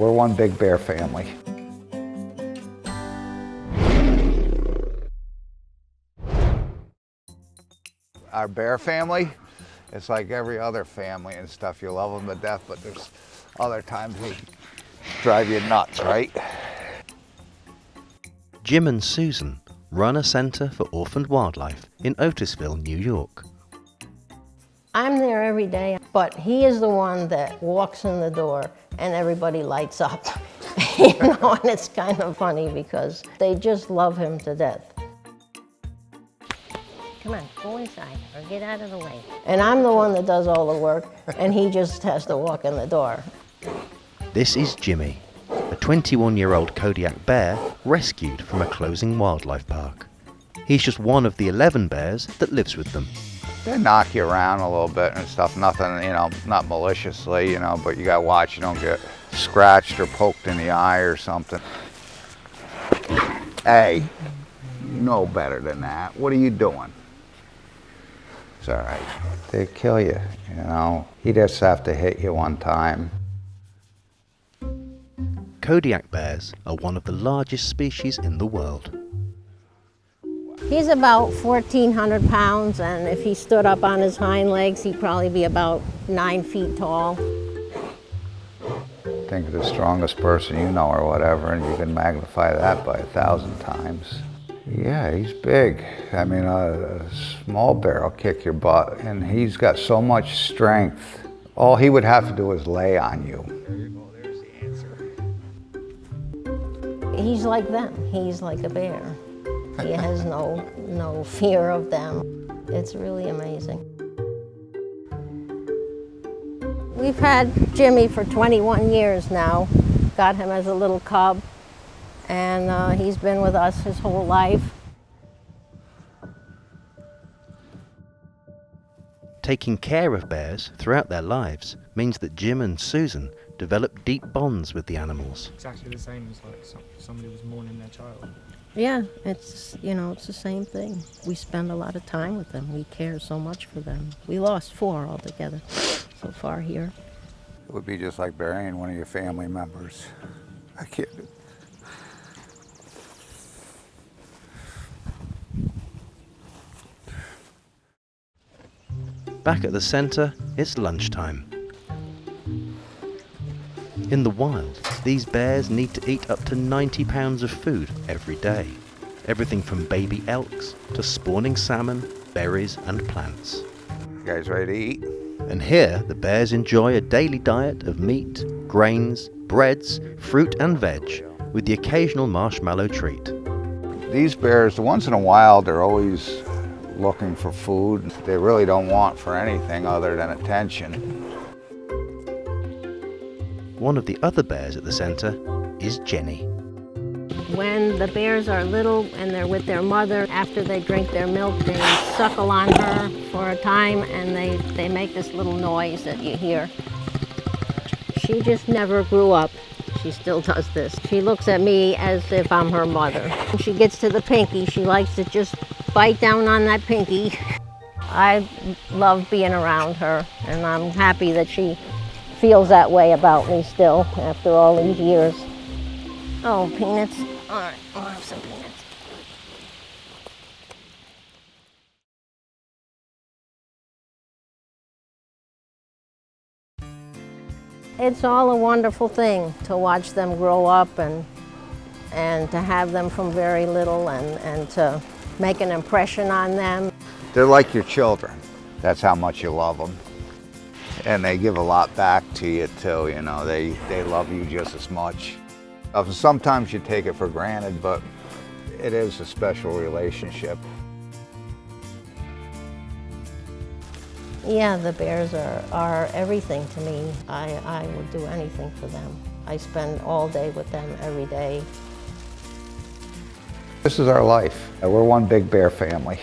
We're one big bear family. Our bear family, it's like every other family and stuff. You love them to death, but there's other times they drive you nuts, right? Jim and Susan run a center for orphaned wildlife in Otisville, New York. I'm there every day, but he is the one that walks in the door and everybody lights up. You know, and it's kind of funny because they just love him to death. Come on, go inside or get out of the way. And I'm the one that does all the work, and he just has to walk in the door. This is Jimmy, a 21-year-old Kodiak bear rescued from a closing wildlife park. He's just one of the 11 bears that lives with them. They knock you around a little bit and stuff, nothing, you know, not maliciously, you know, but you gotta watch you don't get scratched or poked in the eye or something. Hey, you know better than that. What are you doing? It's all right. They kill you, you know. He just have to hit you one time. Kodiak bears are one of the largest species in the world. He's about 1,400 pounds, and if he stood up on his hind legs, he'd probably be about 9 feet tall. Think of the strongest person you know or whatever, and you can magnify that by 1,000 times. Yeah, he's big. I mean, a small bear will kick your butt, and he's got so much strength. All he would have to do is lay on you. There you go, there's the answer. He's like them. He's like a bear. He has no fear of them. It's really amazing. We've had Jimmy for 21 years now. Got him as a little cub, and he's been with us his whole life. Taking care of bears throughout their lives means that Jim and Susan develop deep bonds with the animals. Exactly the same as like somebody was mourning their child. Yeah, it's, you know, it's the same thing. We spend a lot of time with them. We care so much for them. We lost 4 altogether so far here. It would be just like burying one of your family members. I can't. Back at the center, it's lunchtime. In the wild, these bears need to eat up to 90 pounds of food every day. Everything from baby elks to spawning salmon, berries and plants. You guys ready to eat? And here, the bears enjoy a daily diet of meat, grains, breads, fruit and veg, with the occasional marshmallow treat. These bears, the ones in the wild, are always looking for food. They really don't want for anything other than attention. One of the other bears at the center is Jenny. When the bears are little and they're with their mother, after they drink their milk, they suckle on her for a time, and they make this little noise that you hear. She just never grew up. She still does this. She looks at me as if I'm her mother. When she gets to the pinky, she likes to just bite down on that pinky. I love being around her, and I'm happy that she feels that way about me still after all these years. Oh, peanuts. All right, I'll have some peanuts. It's all a wonderful thing to watch them grow up and to have them from very little and to make an impression on them. They're like your children. That's how much you love them. And they give a lot back to you too, you know, they love you just as much. Sometimes you take it for granted, but it is a special relationship. Yeah, the bears are everything to me. I would do anything for them. I spend all day with them every day. This is our life. We're one big bear family.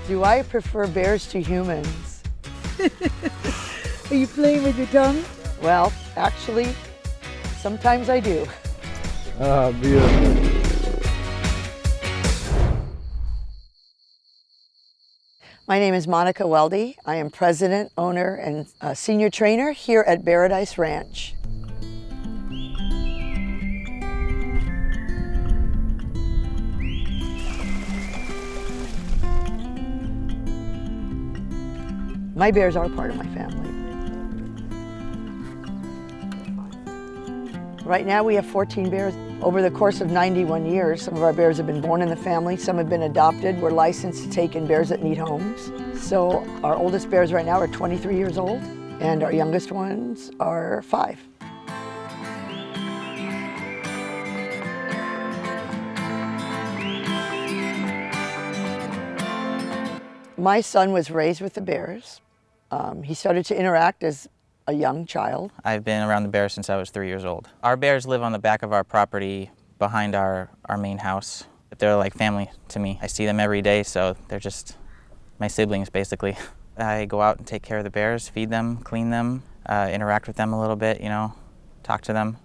Do I prefer bears to humans? Are you playing with your tongue? Well, actually, sometimes I do. Ah, beautiful. My name is Monica Welde. I am president, owner, and senior trainer here at Bearadise Ranch. My bears are part of my family. Right now we have 14 bears. Over the course of 91 years, some of our bears have been born in the family, some have been adopted. We're licensed to take in bears that need homes. So our oldest bears right now are 23 years old, and our youngest ones are 5. My son was raised with the bears. He started to interact as a young child. I've been around the bears since I was 3 years old. Our bears live on the back of our property behind our main house. They're like family to me. I see them every day, so they're just my siblings, basically. I go out and take care of the bears, feed them, clean them, interact with them a little bit, you know, talk to them.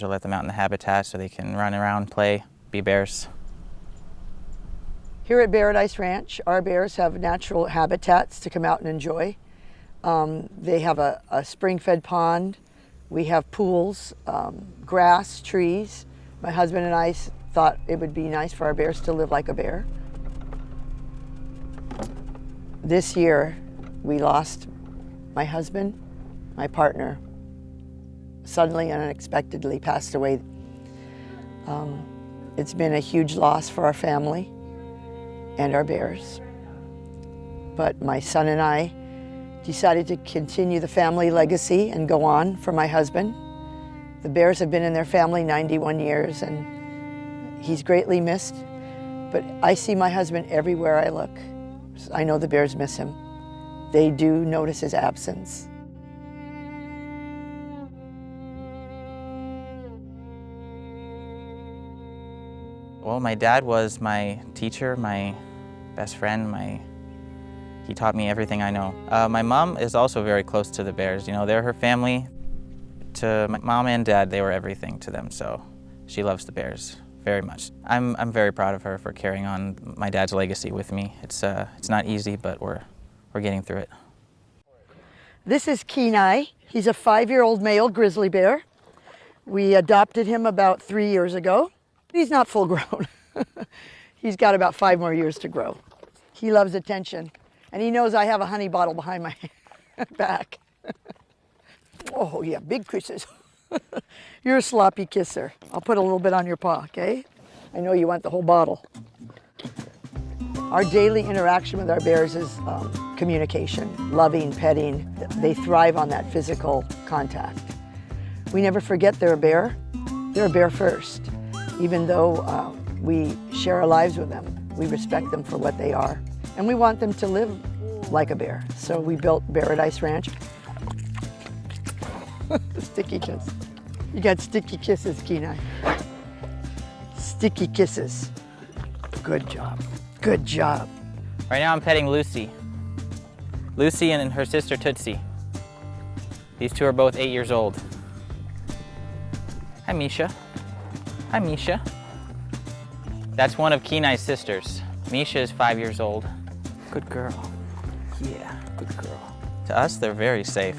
I'll let them out in the habitat so they can run around, play, be bears. Here at Bearadise Ranch, our bears have natural habitats to come out and enjoy. They have a spring-fed pond. We have pools, grass, trees. My husband and I thought it would be nice for our bears to live like a bear. This year, we lost my husband, my partner, suddenly and unexpectedly passed away. It's been a huge loss for our family and our bears. But my son and I decided to continue the family legacy and go on for my husband. The bears have been in their family 91 years and he's greatly missed, but I see my husband everywhere I look. I know the bears miss him. They do notice his absence. Well, my dad was my teacher, my best friend, he taught me everything I know. My mom is also very close to the bears. You know, they're her family. To my mom and dad, they were everything to them, so she loves the bears very much. I'm very proud of her for carrying on my dad's legacy with me. It's not easy, but we're getting through it. This is Kenai. He's a 5-year-old male grizzly bear. We adopted him about 3 years ago. He's not full grown. He's got about 5 more years to grow. He loves attention. And he knows I have a honey bottle behind my back. Oh yeah, big kisses. You're a sloppy kisser. I'll put a little bit on your paw, okay? I know you want the whole bottle. Our daily interaction with our bears is communication, loving, petting. They thrive on that physical contact. We never forget they're a bear. They're a bear first. Even though we share our lives with them, we respect them for what they are. And we want them to live like a bear. So we built Bearadise Ranch. Sticky kiss. You got sticky kisses, Kenai. Sticky kisses. Good job. Good job. Right now I'm petting Lucy. Lucy and her sister Tootsie. These two are both 8 years old. Hi, Misha. Hi, Misha. That's one of Kenai's sisters. Misha is 5 years old. Good girl. Yeah, good girl. To us, they're very safe.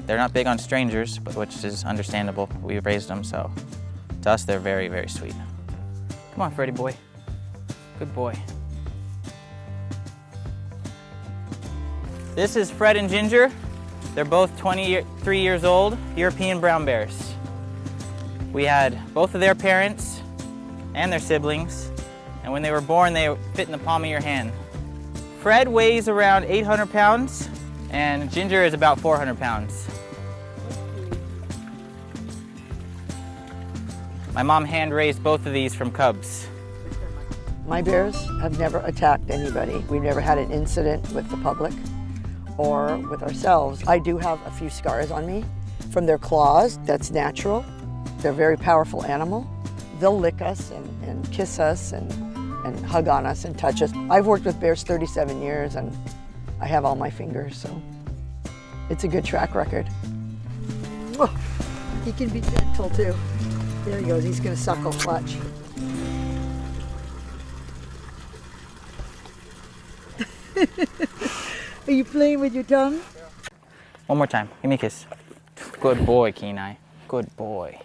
They're not big on strangers, but which is understandable. We raised them, so to us, they're very, very sweet. Come on, Freddy boy. Good boy. This is Fred and Ginger. They're both 23 years old, European brown bears. We had both of their parents and their siblings, and when they were born, they fit in the palm of your hand. Fred weighs around 800 pounds, and Ginger is about 400 pounds. My mom hand-raised both of these from cubs. My bears have never attacked anybody. We've never had an incident with the public or with ourselves. I do have a few scars on me from their claws. That's natural. They're a very powerful animal. They'll lick us and kiss us and hug on us and touch us. I've worked with bears 37 years and I have all my fingers, so it's a good track record. Oh, he can be gentle too. There he goes, he's gonna suckle, watch. Are you playing with your tongue? One more time. Give me a kiss. Good boy, Kenai. Good boy.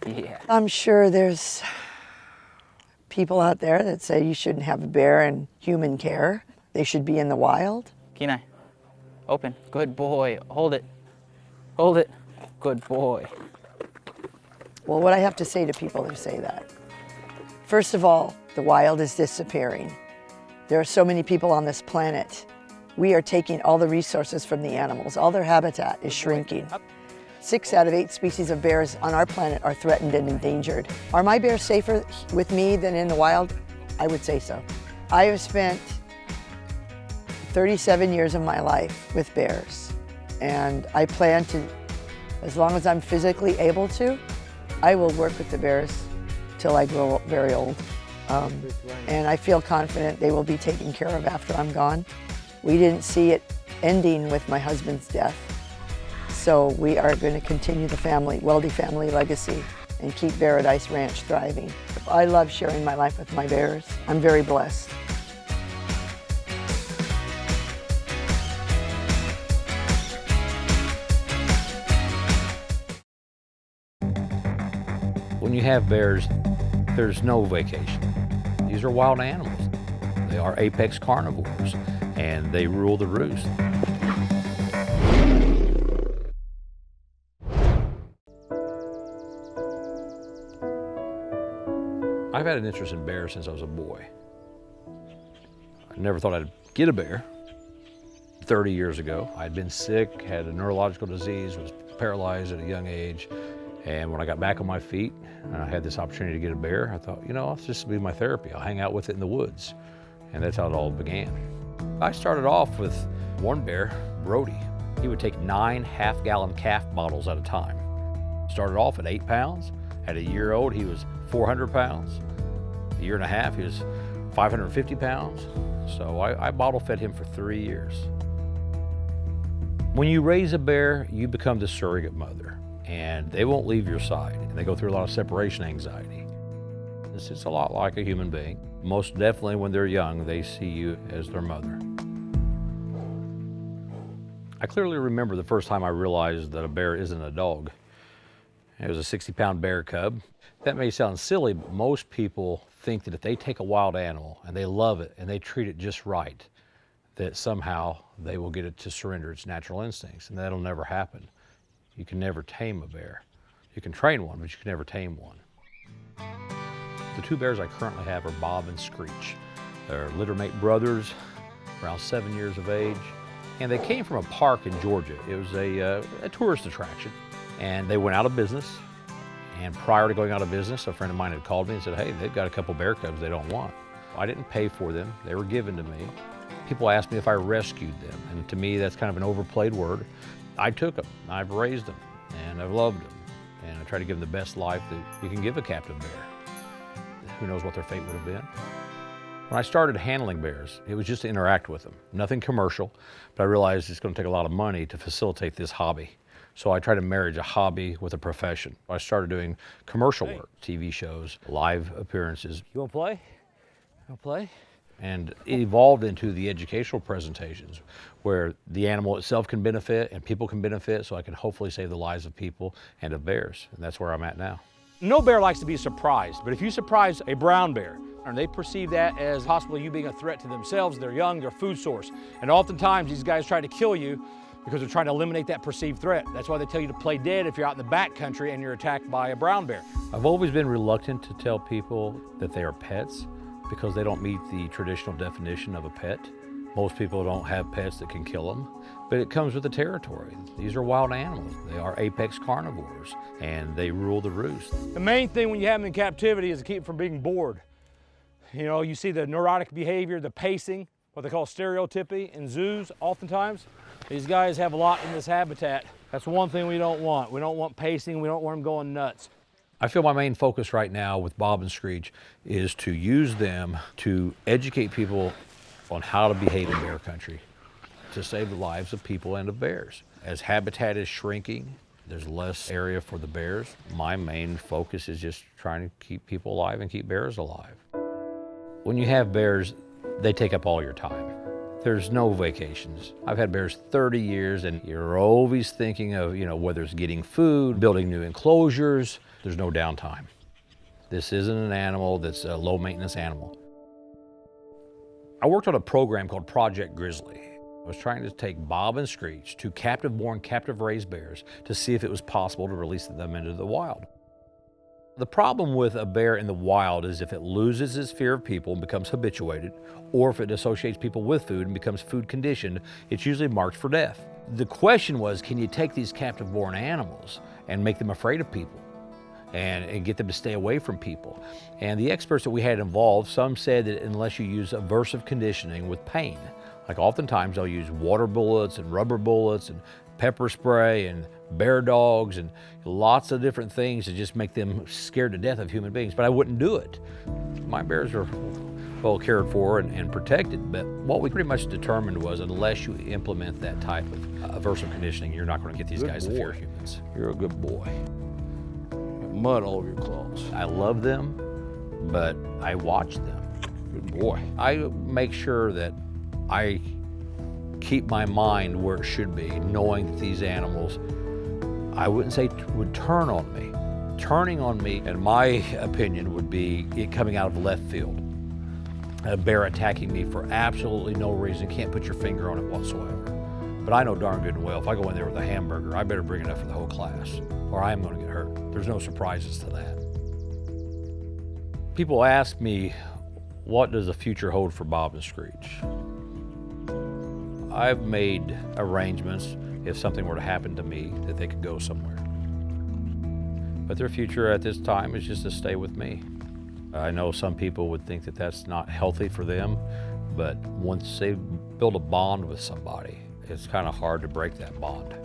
Yeah. I'm sure there's people out there that say you shouldn't have a bear in human care. They should be in the wild. Kenai, open. Good boy. Hold it. Hold it. Good boy. Well, what I have to say to people who say that. First of all, the wild is disappearing. There are so many people on this planet. We are taking all the resources from the animals. All their habitat is shrinking. 6 out of 8 species of bears on our planet are threatened and endangered. Are my bears safer with me than in the wild? I would say so. I have spent 37 years of my life with bears, and I plan to, as long as I'm physically able to, I will work with the bears till I grow very old. And I feel confident they will be taken care of after I'm gone. We didn't see it ending with my husband's death. So we are going to continue the Welde family legacy and keep Bearadise Ranch thriving. I love sharing my life with my bears. I'm very blessed. When you have bears, there's no vacation. These are wild animals. They are apex carnivores, and they rule the roost. I've had an interest in bears since I was a boy. I never thought I'd get a bear. 30 years ago, I'd been sick, had a neurological disease, was paralyzed at a young age. And when I got back on my feet and I had this opportunity to get a bear, I thought, you know, this will be my therapy. I'll hang out with it in the woods. And that's how it all began. I started off with one bear, Brody. He would take 9 half-gallon calf bottles at a time. Started off at 8 pounds. At a year old, he was 400 pounds. A year and a half, he was 550 pounds. So I bottle fed him for 3 years. When you raise a bear, you become the surrogate mother, and they won't leave your side. And they go through a lot of separation anxiety. It's a lot like a human being. Most definitely when they're young, they see you as their mother. I clearly remember the first time I realized that a bear isn't a dog. It was a 60-pound bear cub. That may sound silly, but most people think that if they take a wild animal and they love it and they treat it just right, that somehow they will get it to surrender its natural instincts, and that'll never happen. You can never tame a bear. You can train one, but you can never tame one. The 2 bears I currently have are Bob and Screech. They're littermate brothers, around 7 years of age, and they came from a park in Georgia. It was a tourist attraction, and they went out of business. And prior to going out of business, a friend of mine had called me and said, hey, they've got a couple bear cubs they don't want. I didn't pay for them. They were given to me. People asked me if I rescued them, and to me, that's kind of an overplayed word. I took them, I've raised them, and I've loved them, and I try to give them the best life that you can give a captive bear. Who knows what their fate would have been. When I started handling bears, it was just to interact with them. Nothing commercial, but I realized it's going to take a lot of money to facilitate this hobby. So I tried to marry a hobby with a profession. I started doing commercial work, TV shows, live appearances. You want to play? You want to play? And it evolved into the educational presentations where the animal itself can benefit and people can benefit, so I can hopefully save the lives of people and of bears. And that's where I'm at now. No bear likes to be surprised, but if you surprise a brown bear, and they perceive that as possibly you being a threat to themselves, they're young, their food source. And oftentimes these guys try to kill you because they're trying to eliminate that perceived threat. That's why they tell you to play dead if you're out in the back country and you're attacked by a brown bear. I've always been reluctant to tell people that they are pets because they don't meet the traditional definition of a pet. Most people don't have pets that can kill them, but it comes with the territory. These are wild animals. They are apex carnivores, and they rule the roost. The main thing when you have them in captivity is to keep them from being bored. You know, you see the neurotic behavior, the pacing, what they call stereotypy in zoos oftentimes. These guys have a lot in this habitat. That's one thing we don't want. We don't want pacing, we don't want them going nuts. I feel my main focus right now with Bob and Screech is to use them to educate people on how to behave in bear country to save the lives of people and of bears. As habitat is shrinking, there's less area for the bears. My main focus is just trying to keep people alive and keep bears alive. When you have bears, they take up all your time. There's no vacations. I've had bears 30 years and you're always thinking of, whether it's getting food, building new enclosures. There's no downtime. This isn't an animal that's a low maintenance animal. I worked on a program called Project Grizzly. I was trying to take Bob and Screech, two captive-born, captive-raised bears, to see if it was possible to release them into the wild. The problem with a bear in the wild is if it loses its fear of people and becomes habituated, or if it associates people with food and becomes food conditioned, it's usually marked for death. The question was, can you take these captive-born animals and make them afraid of people and get them to stay away from people? And the experts that we had involved, some said that unless you use aversive conditioning with pain, like oftentimes they'll use water bullets and rubber bullets and pepper spray and bear dogs and lots of different things to just make them scared to death of human beings, but I wouldn't do it. My bears are well cared for and protected, but what we pretty much determined was unless you implement that type of aversive conditioning, you're not going to get these guys to fear humans. You're a good boy. Mud all over your claws. I love them, but I watch them. Good boy. I make sure that I keep my mind where it should be, knowing that these animals, I wouldn't say would turn on me. Turning on me, in my opinion, would be it coming out of left field. A bear attacking me for absolutely no reason, can't put your finger on it whatsoever. But I know darn good and well, if I go in there with a hamburger, I better bring it up for the whole class, or I am going to get hurt. There's no surprises to that. People ask me, what does the future hold for Bob and Screech? I've made arrangements, if something were to happen to me, that they could go somewhere. But their future at this time is just to stay with me. I know some people would think that that's not healthy for them, but once they build a bond with somebody, it's kind of hard to break that bond.